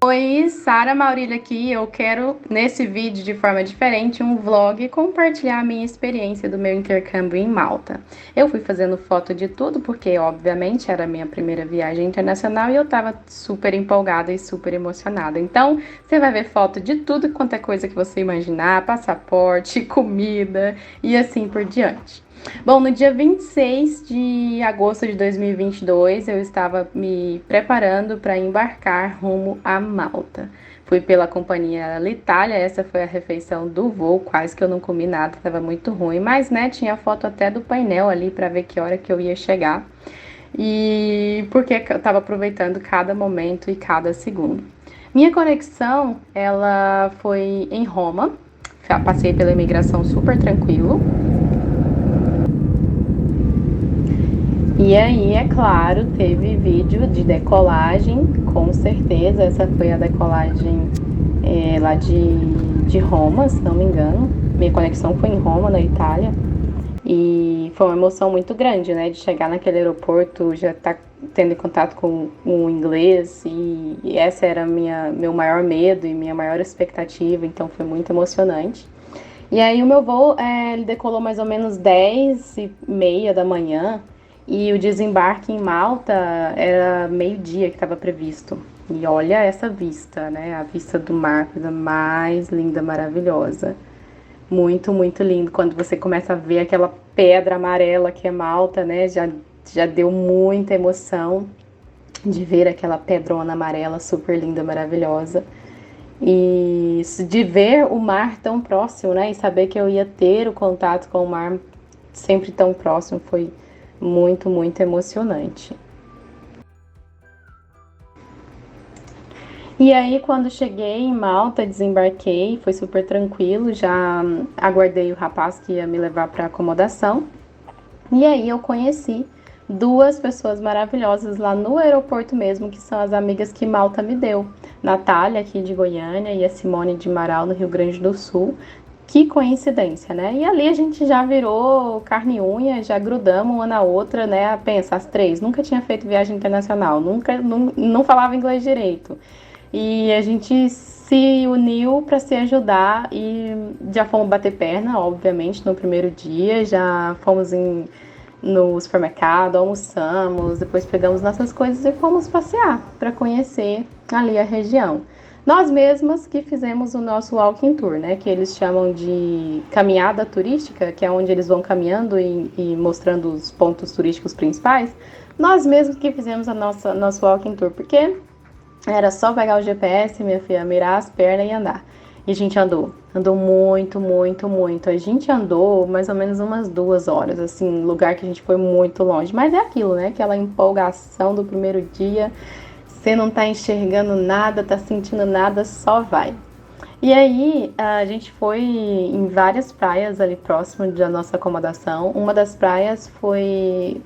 Oi, Sara Maurília aqui. Eu quero, nesse vídeo, de forma diferente, um vlog, compartilhar a minha experiência do meu intercâmbio em Malta. Eu fui fazendo foto de tudo, porque, obviamente, era a minha primeira viagem internacional e eu tava super empolgada e super emocionada. Então, você vai ver foto de tudo quanto é coisa que você imaginar, passaporte, comida e assim por diante. Bom, no dia 26 de agosto de 2022, eu estava me preparando para embarcar rumo a Malta. Fui pela companhia Alitalia, essa foi a refeição do voo, quase que eu não comi nada, estava muito ruim, mas né, tinha foto até do painel ali para ver que hora que eu ia chegar. E porque eu estava aproveitando cada momento e cada segundo. Minha conexão, ela foi em Roma. Passei pela imigração super tranquilo. E aí, é claro, teve vídeo de decolagem, com certeza. Essa foi a decolagem lá de Roma, se não me engano. Minha conexão foi em Roma, na Itália. E foi uma emoção muito grande, né? De chegar naquele aeroporto, já estar tendo contato com o inglês. E essa era meu maior medo e minha maior expectativa, então foi muito emocionante. E aí o meu voo, ele decolou mais ou menos 10h30 da manhã e o desembarque em Malta era meio-dia que estava previsto. E olha essa vista, né? A vista do mar, coisa mais linda, maravilhosa. Muito, muito lindo. Quando você começa a ver aquela pedra amarela que é Malta, né? Já deu muita emoção de ver aquela pedrona amarela super linda, maravilhosa. E de ver o mar tão próximo, né? E saber que eu ia ter o contato com o mar sempre tão próximo foi muito, muito emocionante. E aí, quando cheguei em Malta, desembarquei, foi super tranquilo, já aguardei o rapaz que ia me levar para acomodação. E aí eu conheci duas pessoas maravilhosas lá no aeroporto mesmo, que são as amigas que Malta me deu. Natália, aqui de Goiânia, e a Simone de Marau, no Rio Grande do Sul. Que coincidência, né? E ali a gente já virou carne e unha, já grudamos uma na outra, né? Pensa, as três. Nunca tinha feito viagem internacional, nunca, não falava inglês direito. E a gente se uniu para se ajudar e já fomos bater perna, obviamente, no primeiro dia. Já fomos no supermercado, almoçamos, depois pegamos nossas coisas e fomos passear para conhecer ali a região. Nós mesmas que fizemos o nosso walking tour, né, que eles chamam de caminhada turística, que é onde eles vão caminhando e mostrando os pontos turísticos principais. Nós mesmos que fizemos nosso walking tour, porque era só pegar o GPS, minha filha, mirar as pernas e andar. E a gente andou muito, muito, muito. A gente andou mais ou menos umas 2 horas, assim, lugar que a gente foi muito longe. Mas é aquilo, né? Aquela empolgação do primeiro dia. Você não tá enxergando nada, tá sentindo nada, só vai. E aí, a gente foi em várias praias ali próximo da nossa acomodação. Uma das praias foi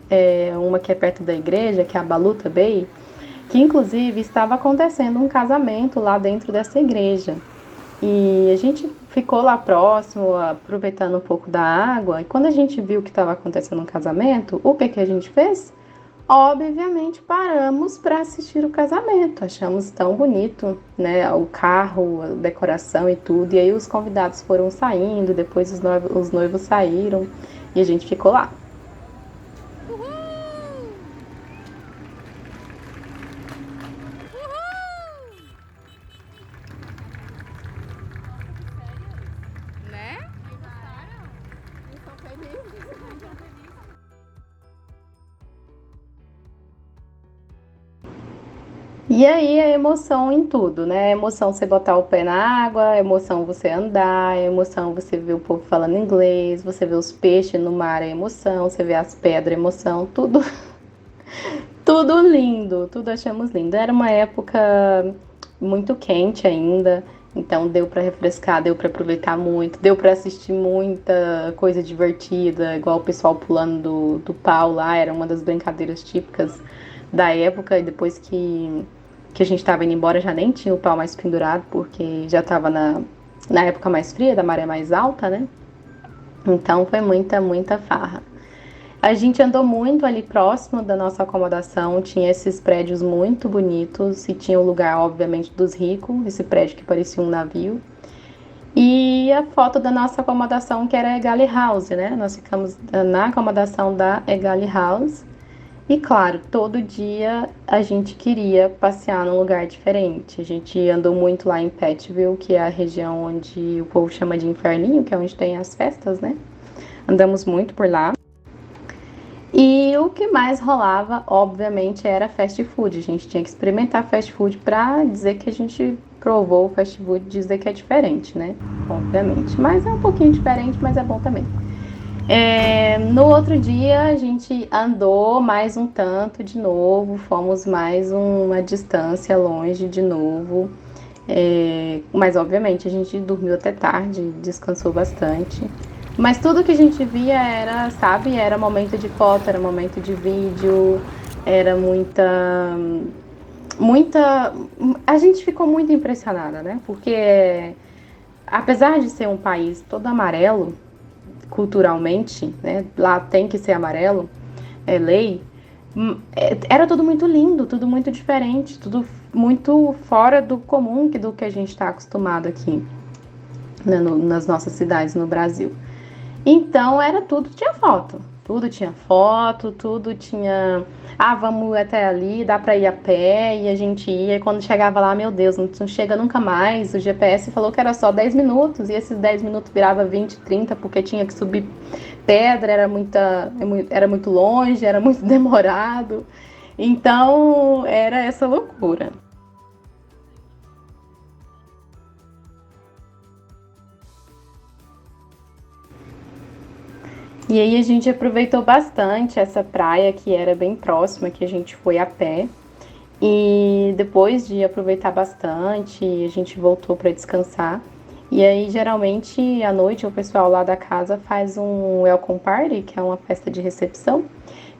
uma que é perto da igreja, que é a Baluta Bay, que inclusive estava acontecendo um casamento lá dentro dessa igreja. E a gente ficou lá próximo, aproveitando um pouco da água. E quando a gente viu que estava acontecendo um casamento, o que a gente fez? Obviamente paramos para assistir o casamento. Achamos tão bonito, né? O carro, a decoração e tudo. E aí os convidados foram saindo, depois os noivos saíram e a gente ficou lá. Né? E aí a emoção em tudo, né? A emoção você botar o pé na água, a emoção você andar, a emoção você ver o povo falando inglês, você ver os peixes no mar, a emoção, você ver as pedras, a emoção, tudo, tudo lindo, tudo achamos lindo. Era uma época muito quente ainda, então deu para refrescar, deu para aproveitar muito, deu para assistir muita coisa divertida, igual o pessoal pulando do pau lá, era uma das brincadeiras típicas da época, e depois que a gente estava indo embora já nem tinha o pau mais pendurado, porque já estava na época mais fria, da maré mais alta, né? Então foi muita, muita farra. A gente andou muito ali próximo da nossa acomodação, tinha esses prédios muito bonitos e tinha o lugar, obviamente, dos ricos, esse prédio que parecia um navio. E a foto da nossa acomodação, que era a Egali House, né? Nós ficamos na acomodação da Egali House. E claro, todo dia a gente queria passear num lugar diferente. A gente andou muito lá em Petville, que é a região onde o povo chama de Inferninho, que é onde tem as festas, né? Andamos muito por lá. E o que mais rolava, obviamente, era fast food. A gente tinha que experimentar fast food para dizer que a gente provou o fast food, dizer que é diferente, né? Obviamente. Mas é um pouquinho diferente, mas é bom também. No outro dia a gente andou mais um tanto de novo, fomos mais uma distância longe de novo. Mas obviamente a gente dormiu até tarde, descansou bastante. Mas tudo que a gente via era, sabe, era momento de foto, era momento de vídeo, era muita. A gente ficou muito impressionada, né? Porque apesar de ser um país todo amarelo, culturalmente, né? Lá tem que ser amarelo, é lei. Era tudo muito lindo, tudo muito diferente, tudo muito fora do comum do que a gente está acostumado aqui, né, nas nossas cidades no Brasil. Então era tudo tinha foto, tudo tinha. Ah, vamos até ali, dá para ir a pé, e a gente ia. E quando chegava lá, meu Deus, não chega nunca mais. O GPS falou que era só 10 minutos, e esses 10 minutos virava 20, 30, porque tinha que subir pedra, era muito longe, era muito demorado. Então era essa loucura. E aí a gente aproveitou bastante essa praia que era bem próxima, que a gente foi a pé. E depois de aproveitar bastante, a gente voltou para descansar. E aí, geralmente, à noite, o pessoal lá da casa faz um welcome party, que é uma festa de recepção.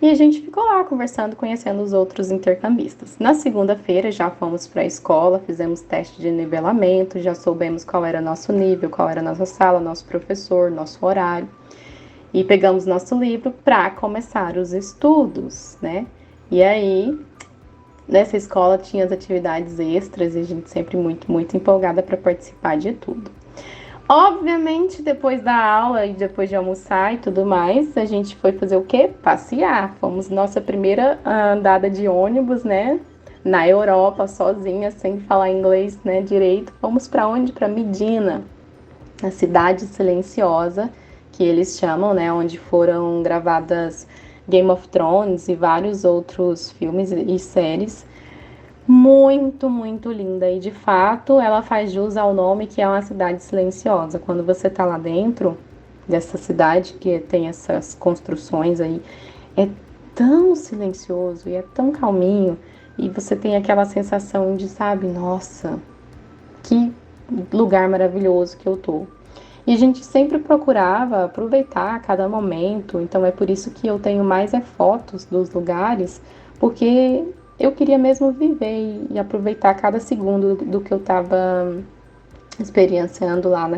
E a gente ficou lá conversando, conhecendo os outros intercambistas. Na segunda-feira, já fomos para a escola, fizemos teste de nivelamento, já soubemos qual era nosso nível, qual era nossa sala, nosso professor, nosso horário. E pegamos nosso livro para começar os estudos, né? E aí, nessa escola tinha as atividades extras e a gente sempre muito empolgada para participar de tudo. Obviamente, depois da aula e depois de almoçar e tudo mais, a gente foi fazer o quê? Passear. Fomos nossa primeira andada de ônibus, né? Na Europa, sozinha, sem falar inglês, né, direito. Fomos para onde? Para Medina, a cidade silenciosa, que eles chamam, né? Onde foram gravadas Game of Thrones e vários outros filmes e séries. Muito linda. E de fato, ela faz jus ao nome, que é uma cidade silenciosa. Quando você tá lá dentro dessa cidade, que tem essas construções aí, é tão silencioso e é tão calminho. E você tem aquela sensação de, sabe, nossa, que lugar maravilhoso que eu tô. E a gente sempre procurava aproveitar cada momento, então é por isso que eu tenho mais fotos dos lugares, porque eu queria mesmo viver e aproveitar cada segundo do que eu estava experienciando lá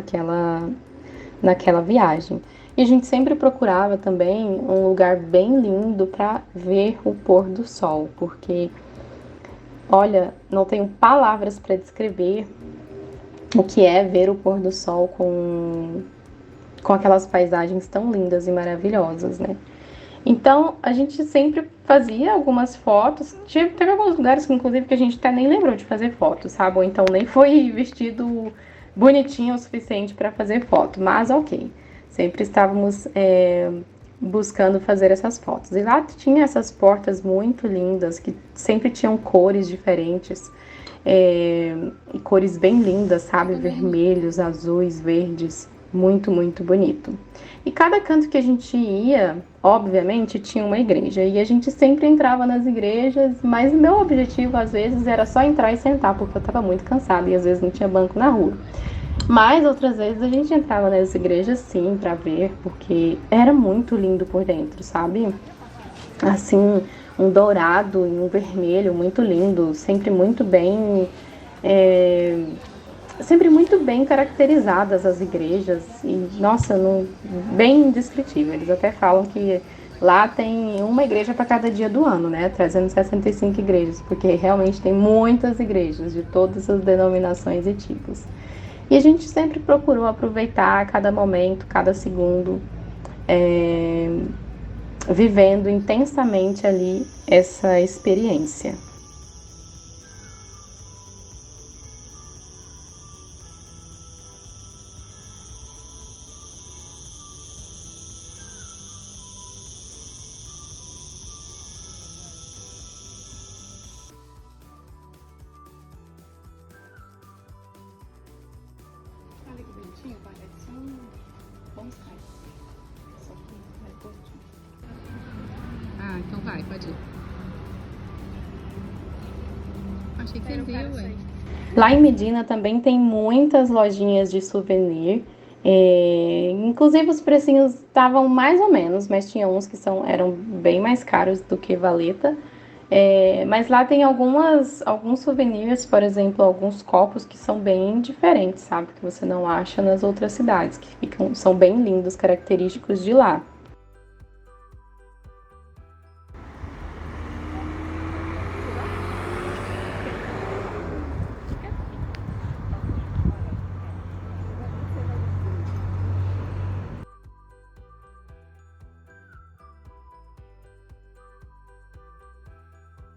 naquela viagem. E a gente sempre procurava também um lugar bem lindo para ver o pôr do sol, porque, olha, não tenho palavras para descrever o que é ver o pôr do sol com aquelas paisagens tão lindas e maravilhosas, né? Então, a gente sempre fazia algumas fotos. Teve alguns lugares que, inclusive, que a gente até nem lembrou de fazer foto, sabe? Ou então nem foi vestido bonitinho o suficiente para fazer foto. Mas, ok. Sempre estávamos buscando fazer essas fotos. E lá tinha essas portas muito lindas, que sempre tinham cores diferentes. E cores bem lindas, sabe? Vermelhos, azuis, verdes. Muito bonito. E cada canto que a gente ia, obviamente, tinha uma igreja. E a gente sempre entrava nas igrejas, mas o meu objetivo, às vezes, era só entrar e sentar, porque eu estava muito cansada e às vezes não tinha banco na rua. Mas outras vezes a gente entrava nas igrejas, sim, para ver, porque era muito lindo por dentro, sabe? Assim, um dourado e um vermelho muito lindo, sempre muito bem caracterizadas as igrejas e, nossa, bem indescritível. Eles até falam que Lá tem uma igreja para cada dia do ano, né? 365 igrejas, porque realmente tem muitas igrejas de todas as denominações e tipos. E a gente sempre procurou aproveitar cada momento, cada segundo, vivendo intensamente ali essa experiência. Olha que bonitinho, parece bonsai. Só que mais gordinho. Ah, então vai, pode ir. Achei que você viu, ué. Lá em Medina também tem muitas lojinhas de souvenir. Inclusive os precinhos estavam mais ou menos, mas tinha uns que eram bem mais caros do que Valeta. Mas lá tem alguns souvenirs, por exemplo, alguns copos que são bem diferentes, sabe? Que você não acha nas outras cidades, são bem lindos, característicos de lá.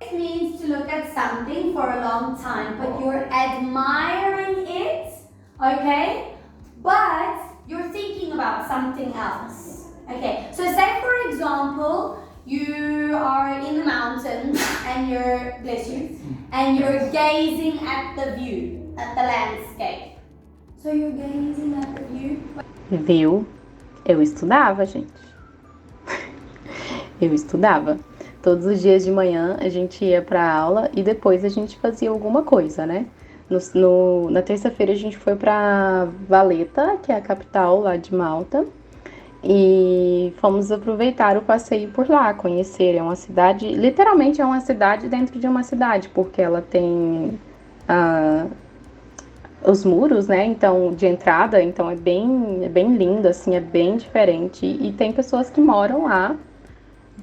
It means to look at something for a long time, but you're admiring it, okay? But you're thinking about something else. Okay, so say for example, you are in the mountains and bless you, and you're gazing at the view, at the landscape. So you're gazing at the view. Viu? Eu estudava, gente. Eu estudava. Todos os dias de manhã a gente ia para aula e depois a gente fazia alguma coisa, né? Na terça-feira a gente foi para Valeta, que é a capital lá de Malta, e fomos aproveitar o passeio por lá, conhecer. É uma cidade, literalmente é uma cidade dentro de uma cidade, porque ela tem os muros, né? Então, de entrada, então é bem lindo, assim, é bem diferente. E tem pessoas que moram lá.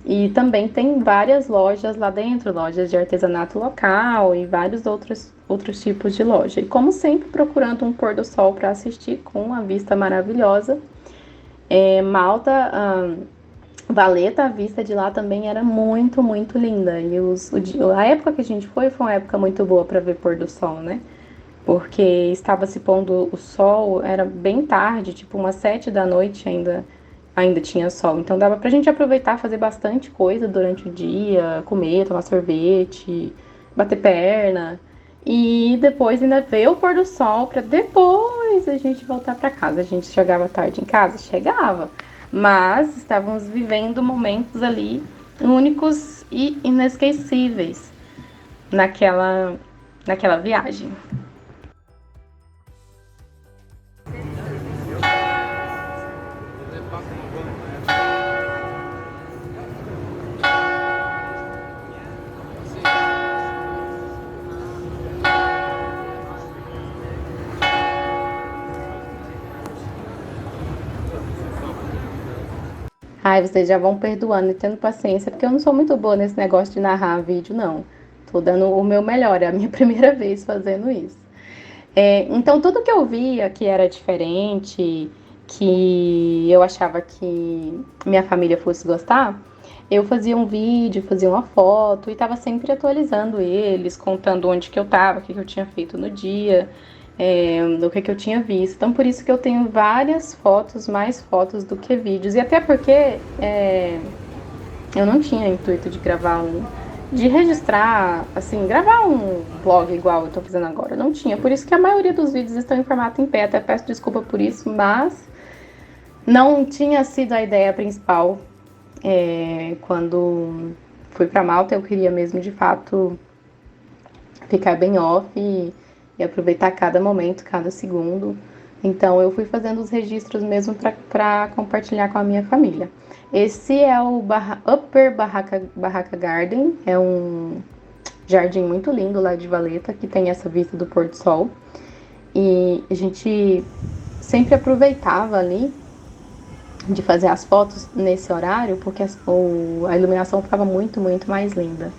E também tem várias lojas lá dentro, lojas de artesanato local e vários outros tipos de loja. E como sempre, procurando um pôr do sol para assistir com uma vista maravilhosa. Malta, Valeta, a vista de lá também era muito, muito linda. E a época que a gente foi uma época muito boa para ver pôr do sol, né? Porque estava se pondo o sol, era bem tarde, tipo umas 7 da noite ainda tinha sol. Então dava pra gente aproveitar, fazer bastante coisa durante o dia, comer, tomar sorvete, bater perna. E depois ainda ver o pôr do sol pra depois a gente voltar pra casa. A gente chegava tarde em casa? Chegava. Mas estávamos vivendo momentos ali únicos e inesquecíveis naquela viagem. Ai, vocês já vão perdoando e tendo paciência, porque eu não sou muito boa nesse negócio de narrar vídeo, não. Tô dando o meu melhor, é a minha primeira vez fazendo isso. Então, tudo que eu via que era diferente, que eu achava que minha família fosse gostar, eu fazia um vídeo, fazia uma foto e tava sempre atualizando eles, contando onde que eu tava, o que eu tinha feito no dia, do que eu tinha visto. Então, por isso que eu tenho várias fotos, mais fotos do que vídeos. E até porque eu não tinha intuito de registrar, assim, gravar um vlog igual eu tô fazendo agora. Não tinha. Por isso que a maioria dos vídeos estão em formato em pé. Até peço desculpa por isso, mas não tinha sido a ideia principal. Quando fui pra Malta, eu queria mesmo, de fato, ficar bem off e aproveitar cada momento, cada segundo. Então, eu fui fazendo os registros mesmo para compartilhar com a minha família. Esse é o Upper Barraca Garden, é um jardim muito lindo lá de Valeta, que tem essa vista do pôr do sol. E a gente sempre aproveitava ali de fazer as fotos nesse horário, porque a iluminação ficava muito, muito mais linda.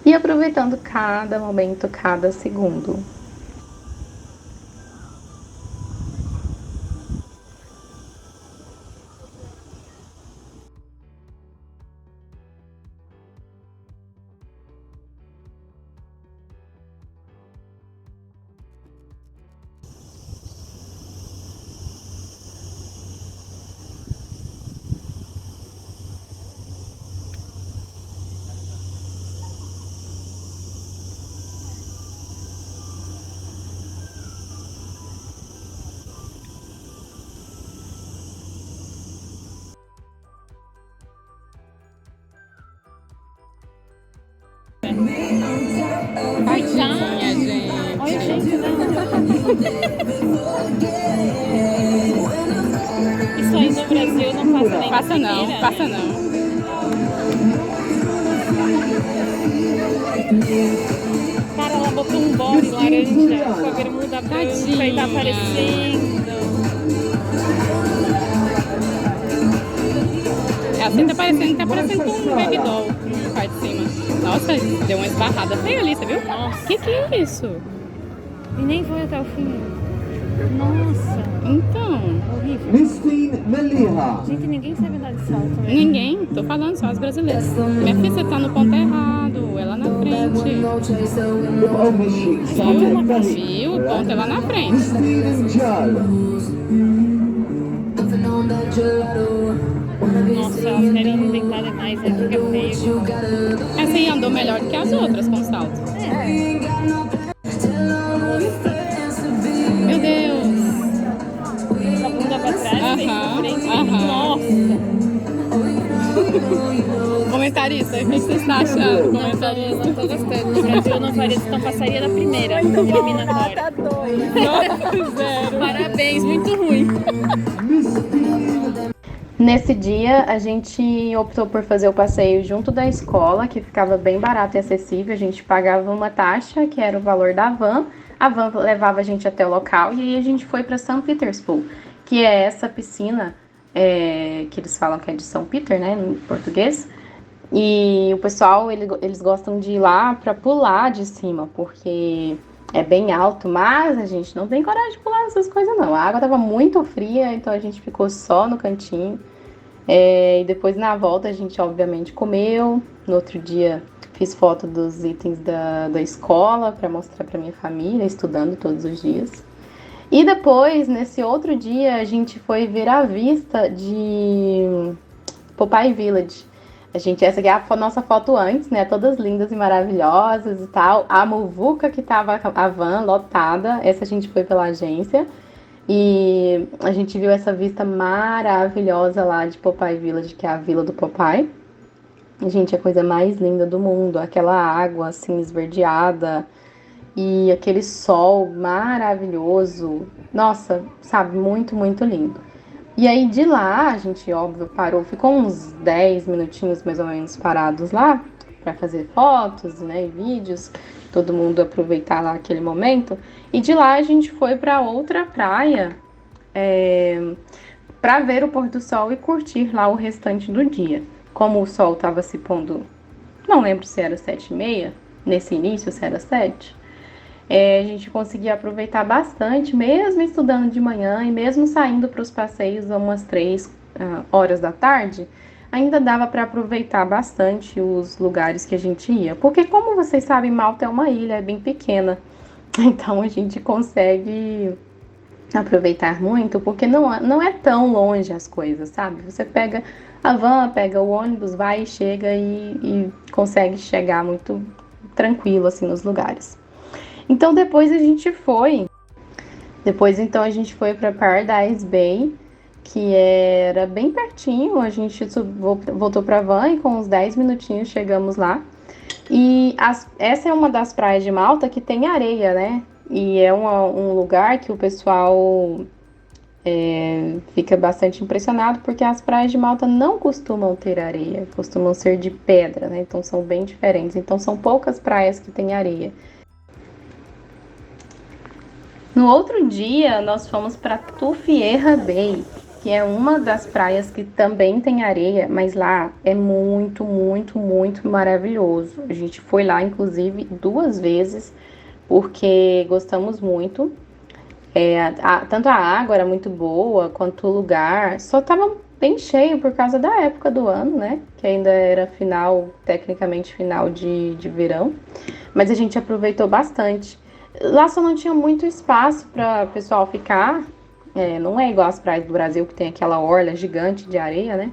E aproveitando cada momento, cada segundo. Tadinha, gente. Olha, gente, isso aí no Brasil não passa nem Passa não, primeira, passa né? não. Cara, ela botou um body laranja com a bermuda branca e tá aparecendo. Assim tá parecendo com um baby doll na parte de cima. Nossa, deu uma esbarrada feia ali, você viu? Nossa. Que é isso? E nem foi até o fim. Nossa, Então, horrível. Nisrin Meliha. Gente, ninguém sabe andar de salto, né? ninguém, tô falando, só as brasileiras. Minha filha, você tá no ponto errado, é lá na frente. Viu? O ponto é lá na frente. Nisrin Njal. Nossa, elas querem inventar demais, né? Fica feio. Essa aí andou melhor do que as outras com salto. Meu Deus. A bunda pra trás, Aham, frente pra frente. aham. Nossa. Comentarista, o que você está achando? Comentarista. Não tô gostando. No Brasil eu não faria isso, então passaria da primeira eliminatória. Zero. Parabéns, muito ruim. Nesse dia, a gente optou por fazer o passeio junto da escola, que ficava bem barato e acessível. A gente pagava uma taxa, que era o valor da van. A van levava a gente até o local e aí a gente foi para St. Peter's Pool, que é essa piscina que eles falam que é de São Peter, né, em português. E o pessoal, eles gostam de ir lá para pular de cima, porque é bem alto, mas a gente não tem coragem de pular essas coisas não. A água tava muito fria, então a gente ficou só no cantinho. E depois na volta a gente obviamente comeu. No outro dia fiz foto dos itens da escola para mostrar para minha família, estudando todos os dias. E depois, nesse outro dia, a gente foi ver a vista de Popeye Village. Essa aqui é a nossa foto antes, né? Todas lindas e maravilhosas e tal. A muvuca que tava a van lotada, essa a gente foi pela agência. E a gente viu essa vista maravilhosa lá de Popeye Village, que é a vila do Popeye. Gente, a coisa mais linda do mundo. Aquela água assim esverdeada e aquele sol maravilhoso. Nossa, sabe, muito, muito lindo. E aí de lá, a gente, óbvio, parou, ficou uns 10 minutinhos mais ou menos parados lá para fazer fotos, né, e vídeos, todo mundo aproveitar lá aquele momento. E de lá a gente foi para outra praia para ver o pôr do sol e curtir lá o restante do dia. Como o sol estava se pondo, não lembro se era 7h30, nesse início se era 7, a gente conseguia aproveitar bastante, mesmo estudando de manhã e mesmo saindo para os passeios a umas 3 horas da tarde, ainda dava para aproveitar bastante os lugares que a gente ia. Porque, como vocês sabem, Malta é uma ilha, é bem pequena, então a gente consegue aproveitar muito, porque não é tão longe as coisas, sabe? Você pega a van, pega o ônibus, vai e chega e consegue chegar muito tranquilo assim nos lugares. Então depois a gente foi para Paradise Bay, que era bem pertinho. A gente voltou para a van e com uns 10 minutinhos chegamos lá. E essa é uma das praias de Malta que tem areia, né? E é um lugar que o pessoal fica bastante impressionado, porque as praias de Malta não costumam ter areia, costumam ser de pedra, né? Então são bem diferentes. Então são poucas praias que têm areia. No outro dia, nós fomos para Tufierra Bay, que é uma das praias que também tem areia, mas lá é muito, muito, muito maravilhoso. A gente foi lá, inclusive, 2 vezes, porque gostamos muito. Tanto a água era muito boa, quanto o lugar. Só tava bem cheio por causa da época do ano, né? Que ainda era final, tecnicamente final de verão. Mas a gente aproveitou bastante. Lá só não tinha muito espaço para o pessoal ficar. Não é igual as praias do Brasil, que tem aquela orla gigante de areia, né?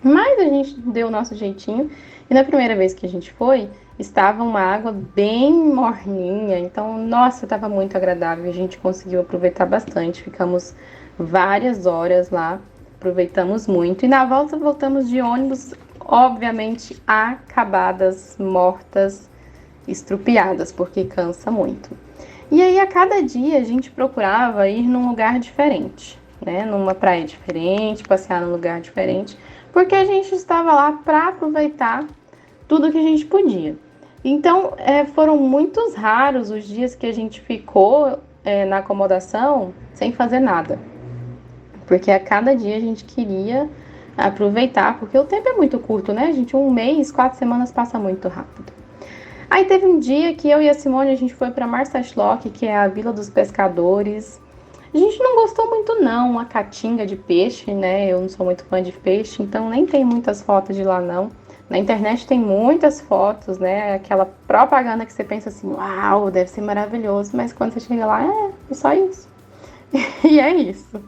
Mas a gente deu o nosso jeitinho. E na primeira vez que a gente foi, estava uma água bem morninha. Então, nossa, estava muito agradável. A gente conseguiu aproveitar bastante. Ficamos várias horas lá. Aproveitamos muito. E na volta, voltamos de ônibus, obviamente, acabadas, mortas, estrupiadas, porque cansa muito. E aí, a cada dia, a gente procurava ir num lugar diferente, né? Numa praia diferente, passear num lugar diferente, porque a gente estava lá para aproveitar tudo que a gente podia. Então, foram muitos raros os dias que a gente ficou na acomodação sem fazer nada, porque a cada dia a gente queria aproveitar, porque o tempo é muito curto, né, gente? 1 mês, 4 semanas passa muito rápido. Aí teve um dia que eu e a Simone, a gente foi para Marsaxlokk, que é a Vila dos Pescadores. A gente não gostou muito não, a caatinga de peixe, né? Eu não sou muito fã de peixe, então nem tem muitas fotos de lá não. Na internet tem muitas fotos, né? Aquela propaganda que você pensa assim, uau, deve ser maravilhoso, mas quando você chega lá, é só isso. E é isso.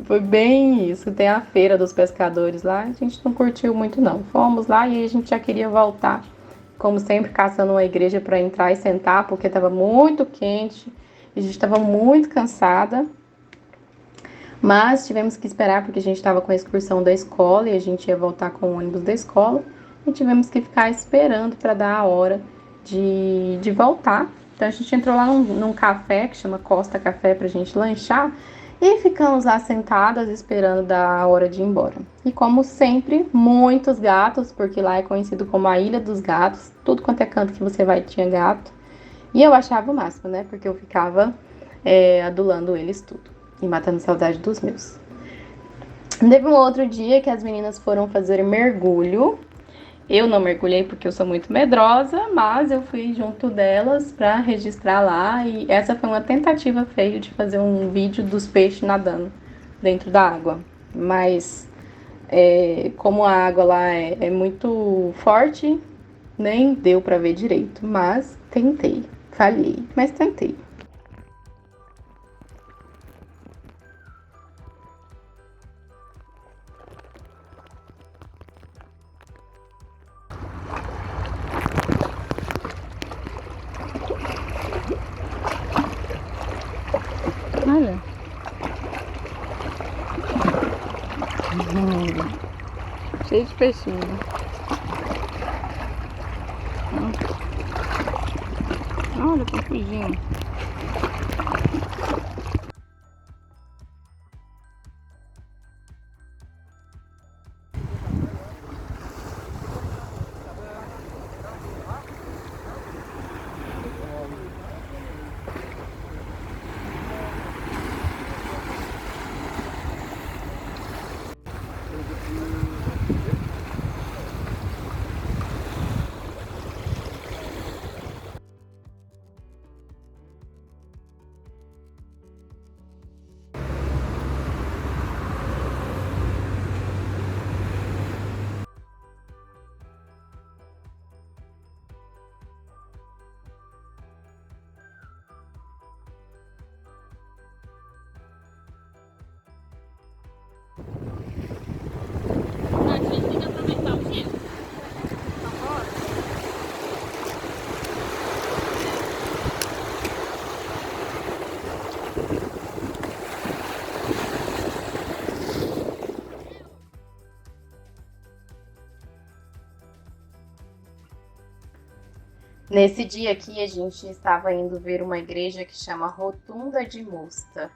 Foi bem isso. Tem a feira dos pescadores lá, a gente não curtiu muito não. Fomos lá e a gente já queria voltar, como sempre, caçando uma igreja para entrar e sentar, porque estava muito quente, a gente estava muito cansada, mas tivemos que esperar porque a gente estava com a excursão da escola e a gente ia voltar com o ônibus da escola, e tivemos que ficar esperando para dar a hora de voltar. Então a gente entrou lá num café que chama Costa Café para a gente lanchar, e ficamos lá sentadas esperando da hora de ir embora. E como sempre, muitos gatos, porque lá é conhecido como a Ilha dos Gatos. Tudo quanto é canto que você vai tinha gato. E eu achava o máximo, né? Porque eu ficava adulando eles tudo. E matando saudade dos meus. Teve um outro dia que as meninas foram fazer mergulho. Eu não mergulhei porque eu sou muito medrosa, mas eu fui junto delas para registrar lá, e essa foi uma tentativa feia de fazer um vídeo dos peixes nadando dentro da água. Mas como a água lá é muito forte, nem deu para ver direito, mas tentei, falhei, mas tentei. Olha. Cheio de peixinho. Olha, tá fugindo. A gente tem que aproveitar o dia. Nesse dia aqui, a gente estava indo ver uma igreja que chama Rotunda de Mosta.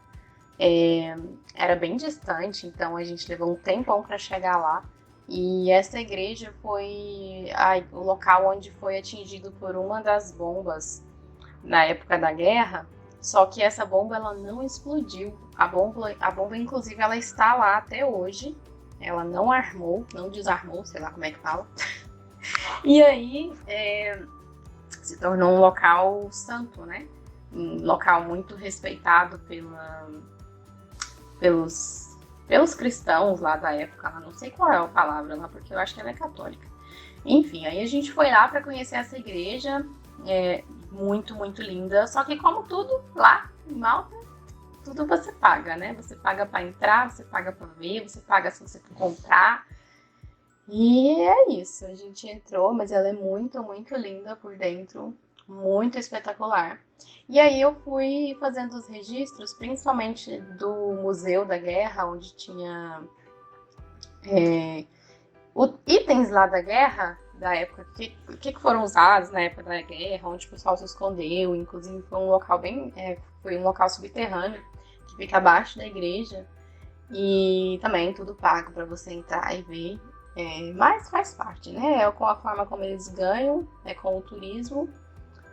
Era bem distante, então a gente levou um tempão para chegar lá. E essa igreja foi o local onde foi atingido por uma das bombas na época da guerra. Só que essa bomba, ela não explodiu. A bomba, inclusive, ela está lá até hoje. Ela não armou, não desarmou, sei lá como é que fala. E aí, se tornou um local santo, né? Um local muito respeitado pelos cristãos lá da época. Não sei qual é a palavra lá, porque eu acho que ela é católica. Enfim, aí a gente foi lá para conhecer essa igreja. Muito, muito linda. Só que como tudo lá em Malta, tudo você paga, né? Você paga para entrar, você paga para ver, você paga se você comprar. E é isso. A gente entrou, mas ela é muito, muito linda por dentro. Muito espetacular. E aí eu fui fazendo os registros, principalmente do Museu da Guerra, onde tinha itens lá da guerra, da época, que foram usados na época da guerra, onde o pessoal se escondeu. Inclusive foi um local foi um local subterrâneo, que fica abaixo da igreja. E também tudo pago para você entrar e ver. Mas faz parte, né? É com a forma como eles ganham, com o turismo.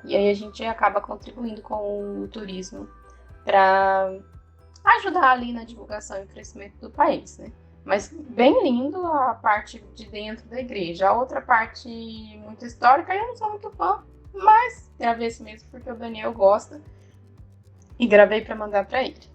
E aí a gente acaba contribuindo com o turismo para ajudar ali na divulgação e crescimento do país, né? Mas bem lindo a parte de dentro da igreja. A outra parte muito histórica eu não sou muito fã, mas gravei esse mesmo porque o Daniel gosta e gravei para mandar para ele.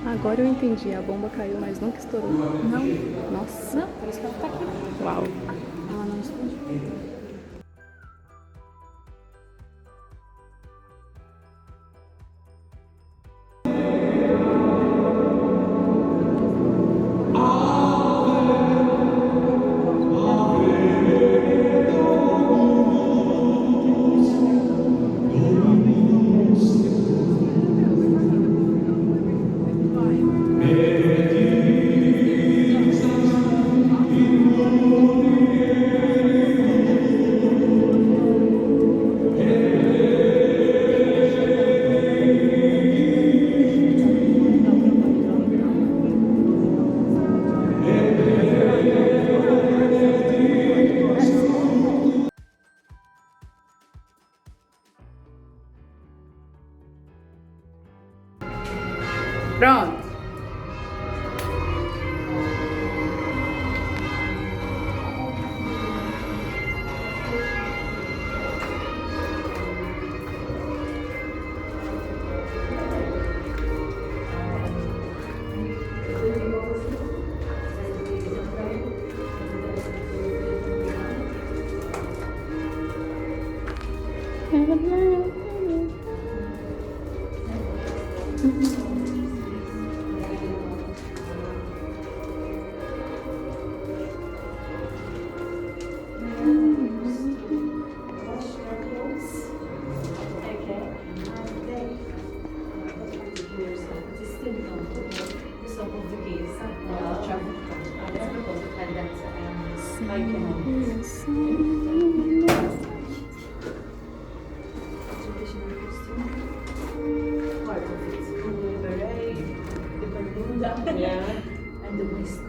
Agora eu entendi, a bomba caiu, mas nunca estourou. Não. Nossa. Não, por isso que ela tá aqui. Uau! Ela não explodiu. Pronto. And the waistcoat.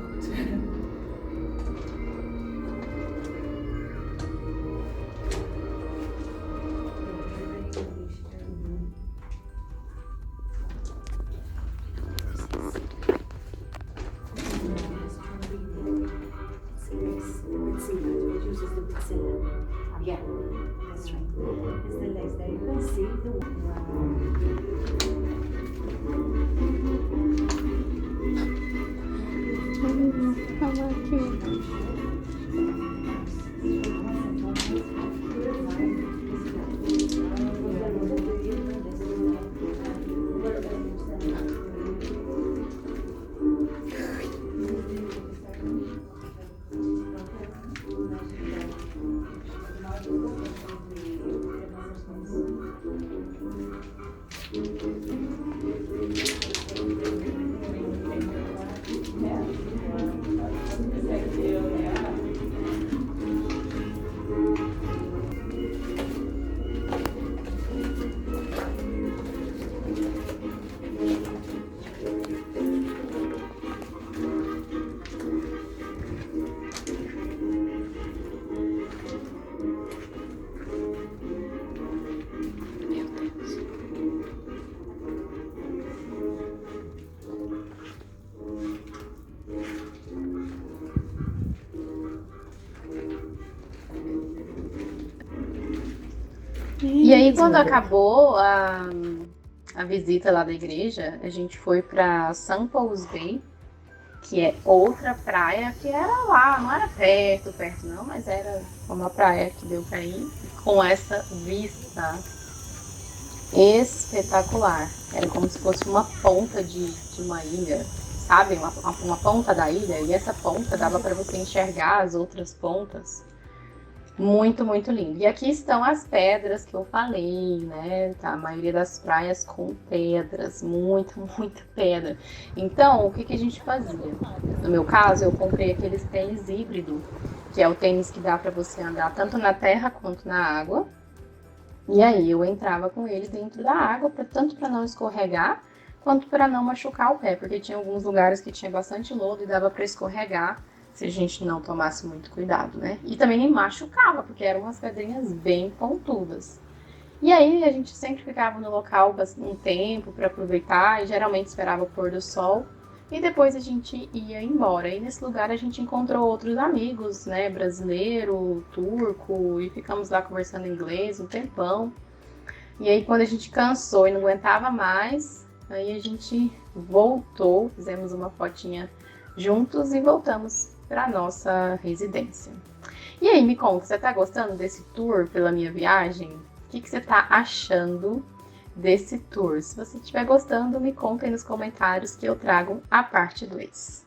Yeah. strength is the legs there. You can see the E aí, quando acabou a visita lá da igreja, a gente foi para St. Paul's Bay, que é outra praia que era lá, não era perto não, mas era uma praia que deu para ir com essa vista espetacular. Era como se fosse uma ponta de uma ilha, sabe? Uma ponta da ilha, e essa ponta dava para você enxergar as outras pontas. Muito, muito lindo. E aqui estão as pedras que eu falei, né? Tá, a maioria das praias com pedras, muita pedra. Então, o que a gente fazia? No meu caso, eu comprei aqueles tênis híbrido, que é o tênis que dá para você andar tanto na terra quanto na água. E aí eu entrava com ele dentro da água, tanto para não escorregar, quanto para não machucar o pé, porque tinha alguns lugares que tinha bastante lodo e dava para escorregar se a gente não tomasse muito cuidado, né? E também me machucava, porque eram umas pedrinhas bem pontudas. E aí a gente sempre ficava no local um tempo para aproveitar e geralmente esperava o pôr do sol e depois a gente ia embora. E nesse lugar a gente encontrou outros amigos, né? Brasileiro, turco, e ficamos lá conversando inglês um tempão. E aí quando a gente cansou e não aguentava mais, aí a gente voltou, fizemos uma fotinha juntos e voltamos para nossa residência. E aí, me conta, você tá gostando desse tour pela minha viagem? O que você tá achando desse tour? Se você estiver gostando, me conta aí nos comentários que eu trago a parte 2.